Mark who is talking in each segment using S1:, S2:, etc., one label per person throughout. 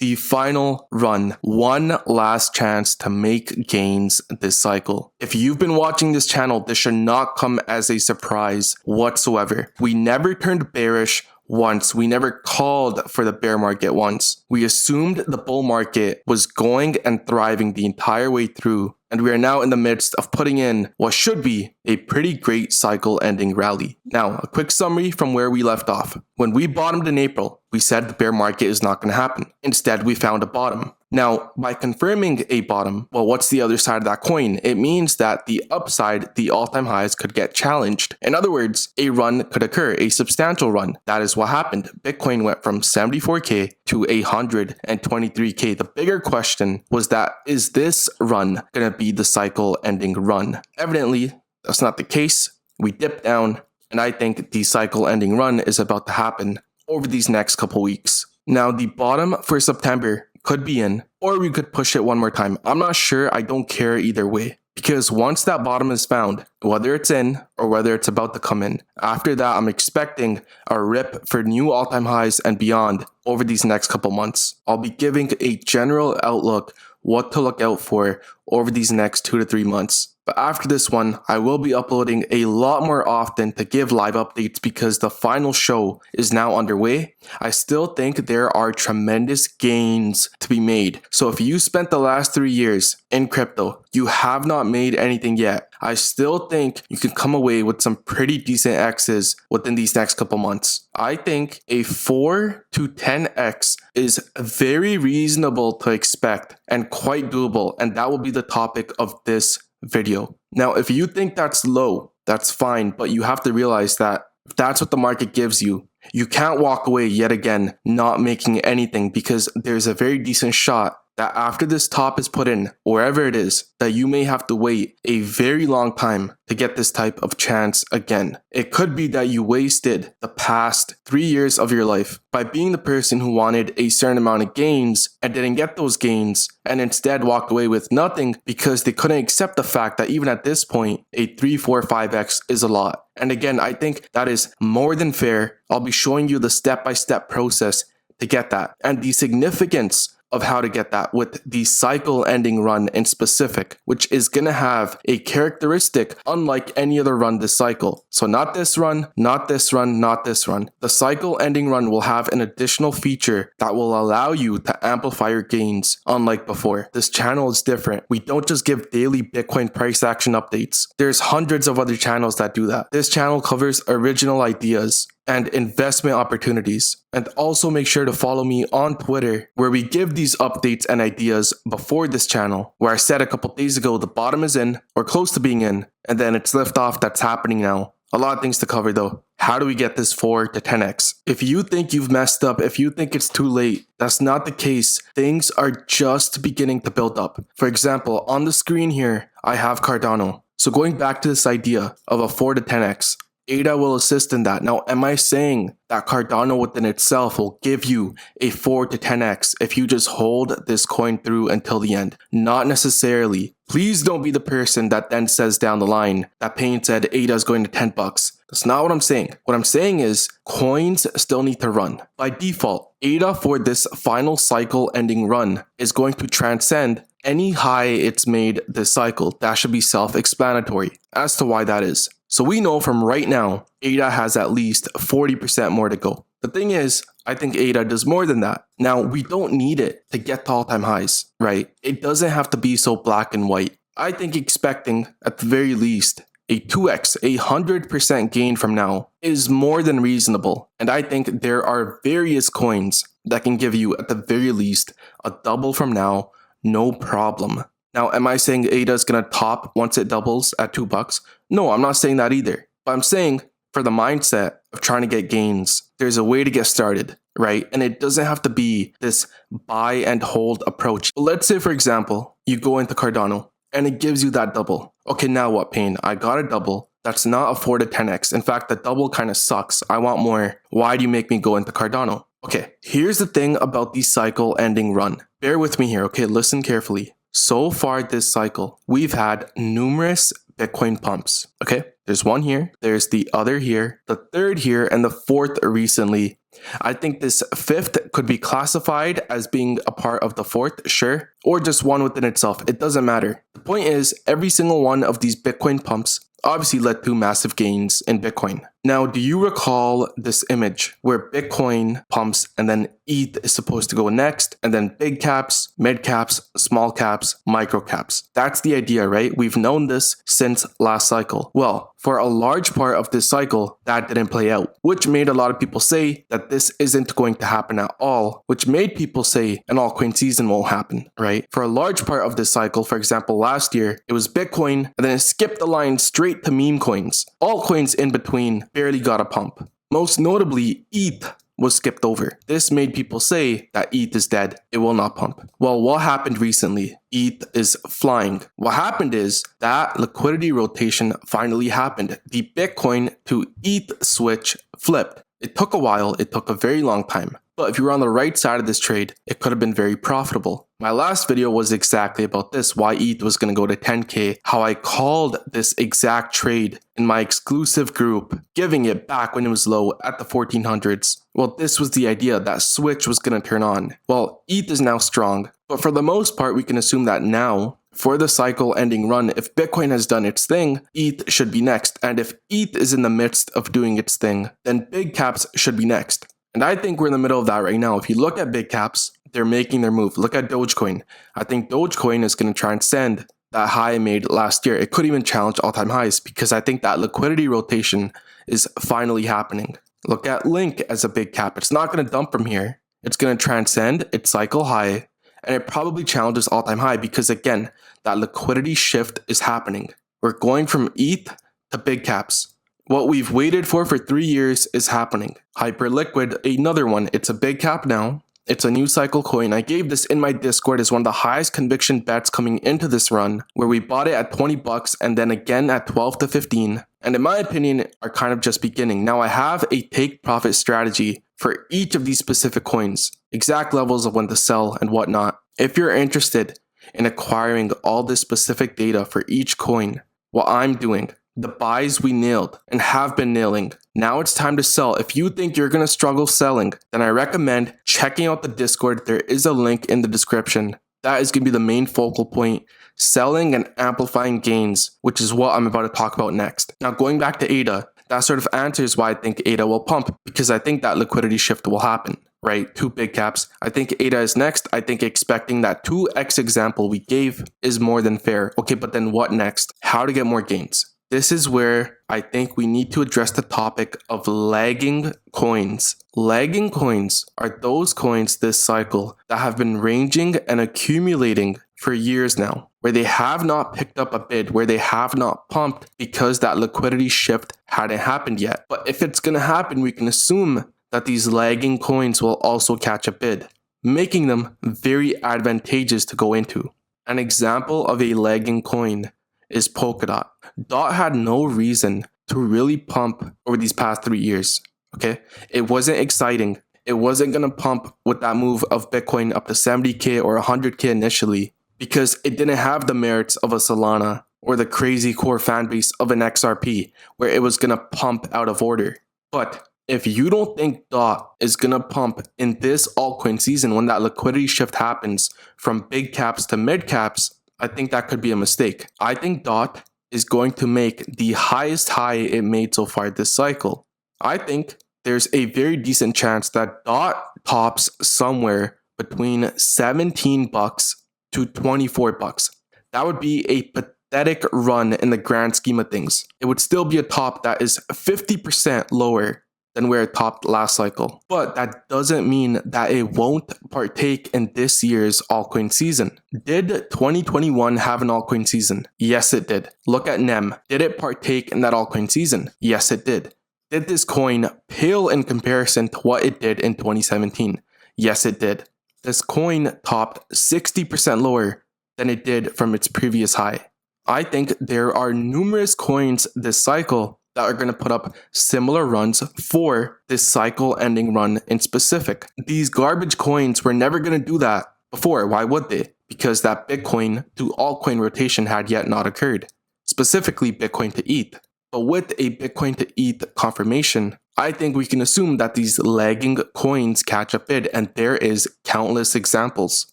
S1: The final run, one last chance to make gains this cycle. If you've been watching this channel, this should not come as a surprise whatsoever. We never turned bearish once. We never called for the bear market once. We assumed the bull market was going and thriving the entire way through, and we are now in the midst of putting in what should be a pretty great cycle ending rally. Now, a quick summary from where we left off. When we bottomed in April, we said the bear market is not going to happen. Instead, we found a bottom. Now, by confirming a bottom, well, what's the other side of that coin? It means that the upside, the all-time highs, could get challenged. In other words, a run could occur, a substantial run. That is what happened. Bitcoin went from 74K to 123K. The bigger question was that, is this run going to be the cycle ending run? Evidently, that's not the case. We dipped down, and I think the cycle ending run is about to happen over these next couple weeks. Now, the bottom for September could be in, or we could push it one more time. I'm not sure. I don't care either way. Because once that bottom is found, whether it's in or whether it's about to come in, after that, I'm expecting a rip for new all-time highs and beyond over these next couple months. I'll be giving a general outlook what to look out for over these next 2 to 3 months. But after this one, I will be uploading a lot more often to give live updates because the final show is now underway. I still think there are tremendous gains to be made. So if you spent the last 3 years in crypto, you have not made anything yet, I still think you can come away with some pretty decent X's within these next couple months. I think a 4 to 10x is very reasonable to expect and quite doable, and that will be the topic of this video. Now, if you think that's low, that's fine, but you have to realize that if that's what the market gives you, you can't walk away yet again not making anything, because there's a very decent shot that after this top is put in, wherever it is, that you may have to wait a very long time to get this type of chance again. It could be that you wasted the past 3 years of your life by being the person who wanted a certain amount of gains and didn't get those gains, and instead walked away with nothing because they couldn't accept the fact that even at this point, a 3, 4, 5x is a lot. And again, I think that is more than fair. I'll be showing you the step-by-step process to get that and the significance of how to get that with the cycle ending run in specific, which is going to have a characteristic unlike any other run this cycle. So not this run, not this run, not this run. The cycle ending run will have an additional feature that will allow you to amplify your gains unlike before. This channel is different. We don't just give daily Bitcoin price action updates. There's hundreds of other channels that do that. This channel covers original ideas and investment opportunities. And also make sure to follow me on Twitter, where we give these updates and ideas before this channel, where I said a couple days ago the bottom is in or close to being in, and then it's liftoff that's happening now. A lot of things to cover though. How do we get this 4 to 10x? If you think you've messed up, if you think it's too late, that's not the case. Things are just beginning to build up. For example, on the screen here, I have Cardano. So going back to this idea of a 4 to 10x, ADA will assist in that. Now, am I saying that Cardano within itself will give you a 4 to 10x if you just hold this coin through until the end? Not necessarily. Please don't be the person that then says down the line that Payne said ADA is going to 10 bucks. That's not what I'm saying. What I'm saying is coins still need to run. By default, ADA for this final cycle ending run is going to transcend any high it's made this cycle. That should be self-explanatory as to why that is. So we know from right now, ADA has at least 40% more to go. The thing is, I think ADA does more than that. Now, we don't need it to get to all-time highs, right? It doesn't have to be so black and white. I think expecting, at the very least, a 2x, 100% gain from now is more than reasonable. And I think there are various coins that can give you, at the very least, a double from now, no problem. Now, am I saying ADA is going to top once it doubles at $2? No, I'm not saying that either. But I'm saying for the mindset of trying to get gains, there's a way to get started, right? And it doesn't have to be this buy and hold approach. Let's say, for example, you go into Cardano and it gives you that double. Okay, now what, Payne? I got a double. That's not a 4 to 10x. In fact, the double kind of sucks. I want more. Why do you make me go into Cardano? Okay, here's the thing about the cycle ending run. Bear with me here, okay? Listen carefully. So far this cycle, we've had numerous Bitcoin pumps, okay? There's one here, there's the other here, the third here, and the fourth recently. I think this fifth could be classified as being a part of the fourth, sure, or just one within itself. It doesn't matter. The point is, every single one of these Bitcoin pumps obviously led to massive gains in Bitcoin. Now, do you recall this image where Bitcoin pumps and then ETH is supposed to go next, and then big caps, mid caps, small caps, micro caps? That's the idea, right? We've known this since last cycle. Well, for a large part of this cycle, that didn't play out, which made a lot of people say that this isn't going to happen at all, which made people say an altcoin season won't happen, right? For a large part of this cycle, for example, last year, it was Bitcoin, and then it skipped the line straight to meme coins. Altcoins in between barely got a pump. Most notably, ETH was skipped over. This made people say that ETH is dead. It will not pump. Well, what happened recently? ETH is flying. What happened is that liquidity rotation finally happened. The Bitcoin to ETH switch flipped. It took a while. It took a very long time. But if you were on the right side of this trade, it could have been very profitable. My last video was exactly about this, why ETH was going to go to 10K, how I called this exact trade in my exclusive group, giving it back when it was low at the 1400s. Well, this was the idea, that switch was going to turn on. Well, ETH is now strong, but for the most part, we can assume that now, for the cycle ending run, if Bitcoin has done its thing, ETH should be next. And if ETH is in the midst of doing its thing, then big caps should be next. And I think we're in the middle of that right now. If you look at big caps, they're making their move. Look at Dogecoin. I think Dogecoin is going to transcend that high I made last year. It could even challenge all-time highs because I think that liquidity rotation is finally happening. Look at Link as a big cap. It's not going to dump from here. It's going to transcend its cycle high, and it probably challenges all-time high because, again, that liquidity shift is happening. We're going from ETH to big caps. What we've waited for 3 years is happening. Hyperliquid, another one. It's a big cap now. It's a new cycle coin. I gave this in my Discord as one of the highest conviction bets coming into this run, where we bought it at 20 bucks and then again at 12 to 15. And in my opinion, are kind of just beginning. Now I have a take profit strategy for each of these specific coins, exact levels of when to sell and whatnot. If you're interested in acquiring all this specific data for each coin, what I'm doing, the buys we nailed and have been nailing. Now it's time to sell. If you think you're going to struggle selling, then I recommend checking out the Discord. There is a link in the description. That is going to be the main focal point. Selling and amplifying gains, which is what I'm about to talk about next. Now going back to ADA, that sort of answers why I think ADA will pump, because I think that liquidity shift will happen, right? Two big caps. I think ADA is next. I think expecting that 2x example we gave is more than fair. Okay, but then what next? How to get more gains? This is where I think we need to address the topic of lagging coins. Lagging coins are those coins this cycle that have been ranging and accumulating for years now, where they have not picked up a bid, where they have not pumped because that liquidity shift hadn't happened yet. But if it's going to happen, we can assume that these lagging coins will also catch a bid, making them very advantageous to go into. An example of a lagging coin is Polkadot. Dot had no reason to really pump over these past 3 years, okay? It wasn't exciting. It wasn't going to pump with that move of Bitcoin up to 70K or 100K initially because it didn't have the merits of a Solana or the crazy core fan base of an XRP where it was going to pump out of order. But if you don't think Dot is going to pump in this altcoin season when that liquidity shift happens from big caps to mid caps, I think that could be a mistake. I think Dot is going to make the highest high it made so far this cycle. I think there's a very decent chance that Dot tops somewhere between 17 bucks to 24 bucks. That would be a pathetic run in the grand scheme of things. It would still be a top that is 50% lower than where it topped last cycle. But that doesn't mean that it won't partake in this year's altcoin season. Did 2021 have an altcoin season? Yes, it did. Look at NEM. Did it partake in that altcoin season? Yes, it did. Did this coin pale in comparison to what it did in 2017? Yes, it did. This coin topped 60% lower than it did from its previous high. I think there are numerous coins this cycle that are going to put up similar runs for this cycle ending run in specific. These garbage coins were never going to do that before. Why would they? Because that Bitcoin to altcoin rotation had yet not occurred, specifically Bitcoin to ETH. But with a Bitcoin to ETH confirmation, I think we can assume that these lagging coins catch a bid, and there is countless examples.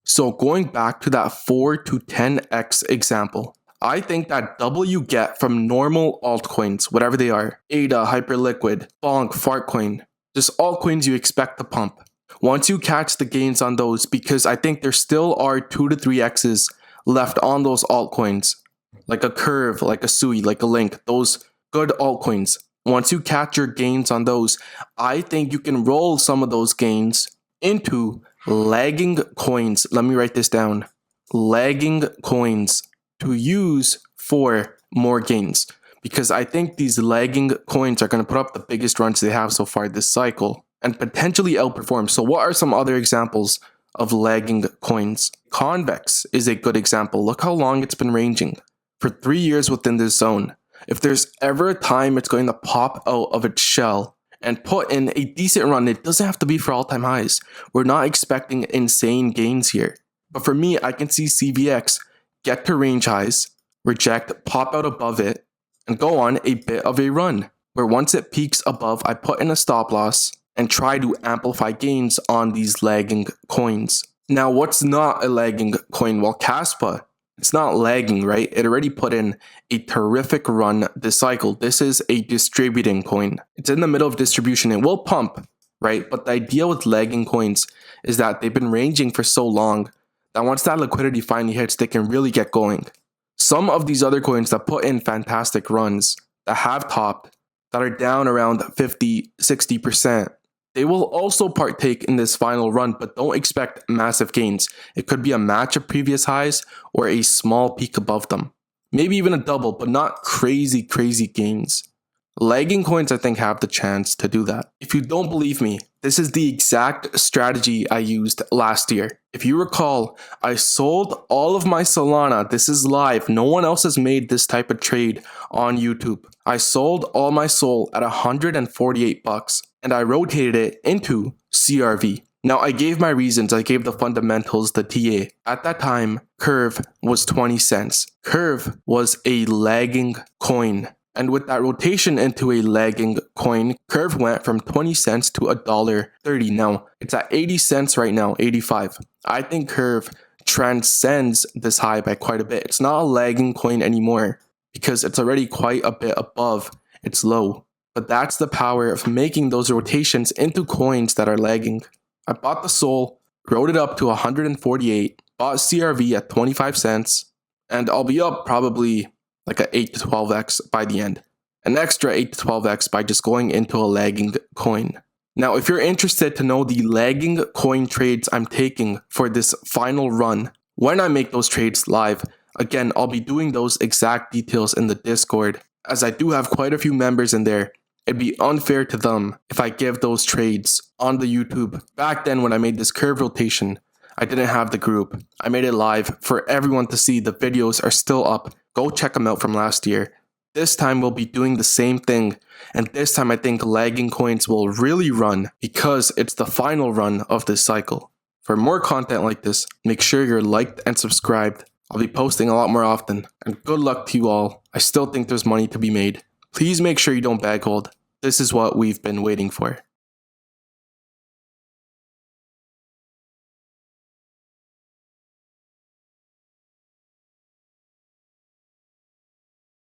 S1: So going back to that 4 to 10x example, I think that double you get from normal altcoins, whatever they are, ADA, Hyperliquid, Bonk, Fartcoin, just altcoins you expect to pump. Once you catch the gains on those, because I think there still are 2 to 3x's left on those altcoins, like a Curve, like a Sui, like a Link, those good altcoins. Once you catch your gains on those, I think you can roll some of those gains into lagging coins. Let me write this down. Lagging coins to use for more gains. Because I think these lagging coins are going to put up the biggest runs they have so far this cycle and potentially outperform. So what are some other examples of lagging coins? Convex is a good example. Look how long it's been ranging. For 3 years within this zone. If there's ever a time it's going to pop out of its shell and put in a decent run, it doesn't have to be for all-time highs. We're not expecting insane gains here. But for me, I can see CVX get to range highs, reject, pop out above it, and go on a bit of a run, where once it peaks above, I put in a stop loss and try to amplify gains on these lagging coins. Now, what's not a lagging coin? Well, Caspa. It's not lagging, right? It already put in a terrific run this cycle. This is a distributing coin. It's in the middle of distribution. It will pump, right? But the idea with lagging coins is that they've been ranging for so long that once that liquidity finally hits, they can really get going. Some of these other coins that put in fantastic runs, that have topped, that are down around 50, 60%, they will also partake in this final run, but don't expect massive gains. It could be a match of previous highs or a small peak above them. Maybe even a double, but not crazy gains. Lagging coins, I think, have the chance to do that. If you don't believe me, this is the exact strategy I used last year. If you recall, I sold all of my Solana. This is live. No one else has made this type of trade on YouTube. I sold all my Sol at $148 and I rotated it into CRV. Now, I gave my reasons. I gave the fundamentals, the TA. At that time, Curve was 20 cents. Curve was a lagging coin. And with that rotation into a lagging coin, Curve went from 20 cents to $1.30. Now, it's at 80 cents right now, 85. I think Curve transcends this high by quite a bit. It's not a lagging coin anymore because it's already quite a bit above its low. But that's the power of making those rotations into coins that are lagging. I bought the Sol, wrote it up to 148, bought CRV at 25 cents, and I'll be up probably like an 8 to 12x by the end. An extra 8 to 12x by just going into a lagging coin. Now, if you're interested to know the lagging coin trades I'm taking for this final run, when I make those trades live, again, I'll be doing those exact details in the Discord, as I do have quite a few members in there. It'd be unfair to them if I give those trades on the YouTube. Back then, when I made this Curve rotation, I didn't have the group. I made it live for everyone to see. The videos are still up. Go check them out from last year. This time we'll be doing the same thing. And this time I think lagging coins will really run because it's the final run of this cycle. For more content like this, make sure you're liked and subscribed. I'll be posting a lot more often. And good luck to you all. I still think there's money to be made. Please make sure you don't bag hold. This is what we've been waiting for.